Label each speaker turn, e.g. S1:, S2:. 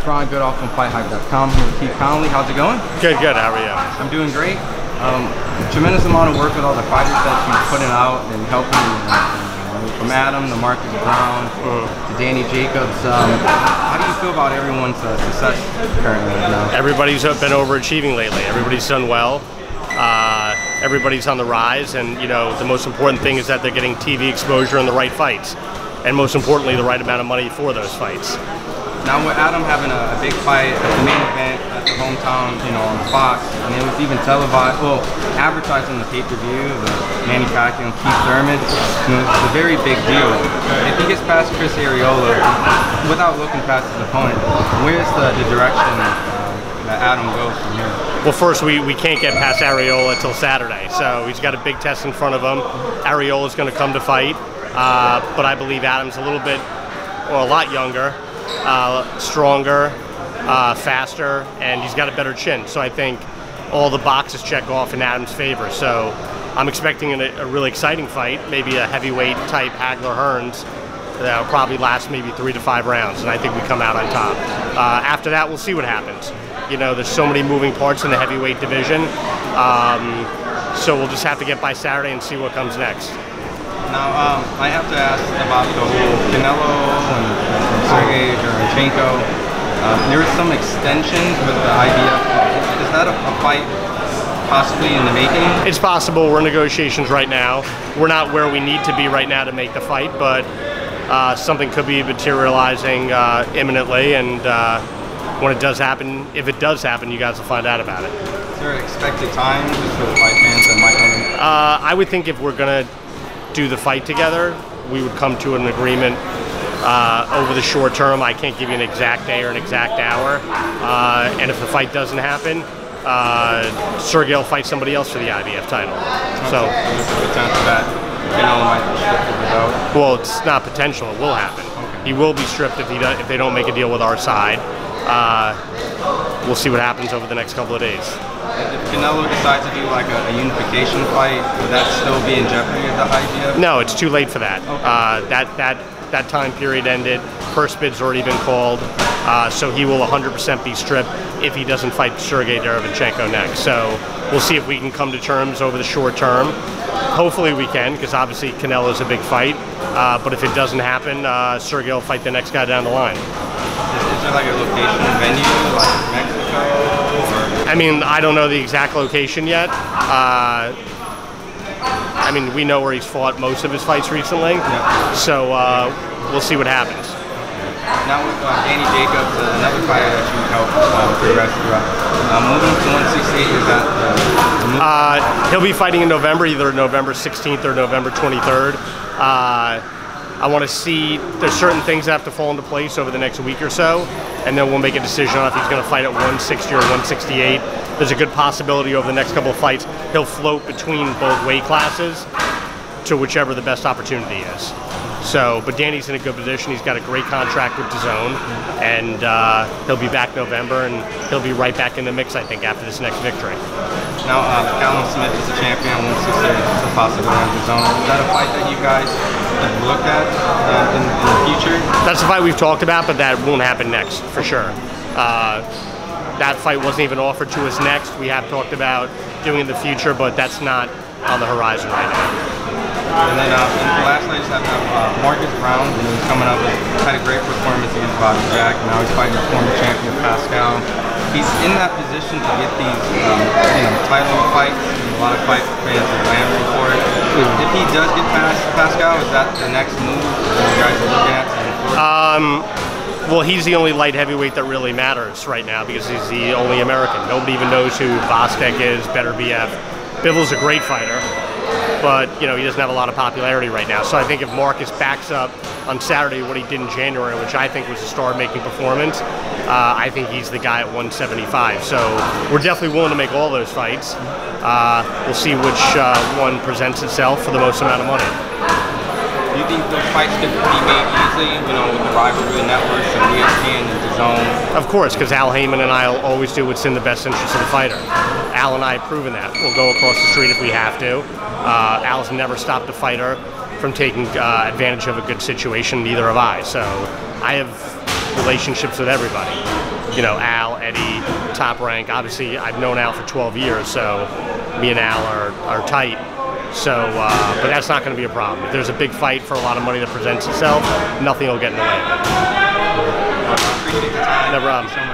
S1: Ron Goodoff from FightHype.com here with Connolly. How's it going?
S2: Good, good. How are you?
S1: I'm doing great. Tremendous amount of work with all the fighters that you're putting out and helping from Adam to Marcus Brown to Danny Jacobs. How do you feel about everyone's success currently right now?
S2: Everybody's been overachieving lately. Everybody's done well. Everybody's on the rise, and you know the most important thing is that they're getting TV exposure in the right fights, and most importantly, the right amount of money for those fights.
S1: Now with Adam having a big fight at the main event at the hometown, you know, on Fox, and it was even televised, well, advertised on the pay-per-view, the Manny Pacquiao and Keith Thurman, you know, it's a very big deal. If he gets past Chris Areola, without looking past his opponent, where's the direction that Adam goes from here?
S2: Well, first, we can't get past Areola till Saturday, so he's got a big test in front of him. Areola's going to come to fight, but I believe Adam's a little bit, or a lot younger, stronger, faster, and he's got a better chin. So I think all the boxes check off in Adam's favor. So I'm expecting a really exciting fight, maybe a heavyweight type Hagler-Hearns that'll probably last maybe 3 to 5 rounds, and I think we come out on top. After that, we'll see what happens. You know, there's so many moving parts in the heavyweight division, so we'll just have to get by Saturday and see what comes next.
S1: Now, I have to ask about the whole Canelo and Derevyanchenko. There was some extensions with the IBF. Is that a fight possibly in the making?
S2: It's possible. We're in negotiations right now. We're not where we need to be right now to make the fight, but something could be materializing imminently, and when it does happen, if it does happen, you guys will find out about it.
S1: Is there an expected time just for the fight fans that might want to?
S2: I would think if we're going to do the fight together, we would come to an agreement over the short term. I can't give you an exact day or an exact hour. And if the fight doesn't happen, Sergey will fight somebody else for the IBF title. So,
S1: potential that Canelo might be stripped of the belt?
S2: Well, it's not potential. It will happen. Okay. He will be stripped if if they don't make a deal with our side. We'll see what happens over the next couple of days.
S1: If Canelo decides to do like a unification fight, would that still be in jeopardy of the IBF?
S2: No, it's too late for that.
S1: Okay.
S2: That time period ended. First bid's already been called, so he will 100% be stripped if he doesn't fight Sergey Derevyanchenko next. So we'll see if we can come to terms over the short term. Hopefully we can, because obviously Canelo's a big fight. But if it doesn't happen, Sergey will fight the next guy down the line.
S1: Is there like a location, venue, like Mexico? Or?
S2: I mean, I don't know the exact location yet. I mean, we know where he's fought most of his fights recently, so we'll see what happens.
S1: Now with Danny Jacobs, another fighter that you helped progress throughout, moving to 168, is that
S2: he'll be fighting in November, either November 16th or November 23rd. I want to see, there's certain things that have to fall into place over the next week or so, and then we'll make a decision on if he's going to fight at 160 or 168. There's a good possibility over the next couple of fights he'll float between both weight classes to whichever the best opportunity is. So, but Danny's in a good position. He's got a great contract with DAZN, and he'll be back November, and he'll be right back in the mix, I think, after this next victory.
S1: Now, Callum Smith is a champion, 160, it's a possibility on DAZN. Is that a fight that you guys have looked at in the future? That's
S2: a fight we've talked about, but that won't happen next, for sure. That fight wasn't even offered to us next. We have talked about doing in the future, but that's not on the horizon right now.
S1: And then lastly, I just have to have Marcus Brown, who's coming up, had a great performance against Bobby Jack. Now he's fighting the former champion Pascal. He's in that position to get these title fights. A lot of fight fans are clamoring for it. If he does get past Pascal, is that the next move you guys are looking at?
S2: Well, he's the only light heavyweight that really matters right now because he's the only American. Nobody even knows who Vostek is, Beterbiev. Bivol's a great fighter, but you know he doesn't have a lot of popularity right now. So I think if Marcus backs up on Saturday what he did in January, which I think was a star-making performance, I think he's the guy at 175. So we're definitely willing to make all those fights. We'll see which one presents itself for the most amount of money.
S1: Do you think those fights could be made easily, you know, with the rivalry networks and ESPN and DAZN?
S2: Of course, because Al Heyman and I will always do what's in the best interest of the fighter. Al and I have proven that. We'll go across the street if we have to. Al's never stopped a fighter from taking advantage of a good situation, neither have I. So I have relationships with everybody. you know, Al, Eddie, Top Rank. Obviously, I've known Al for 12 years, so me and Al are tight. So, but that's not going to be a problem. If there's a big fight for a lot of money that presents itself, nothing will get in the way.
S1: Appreciate the time.
S2: No problem.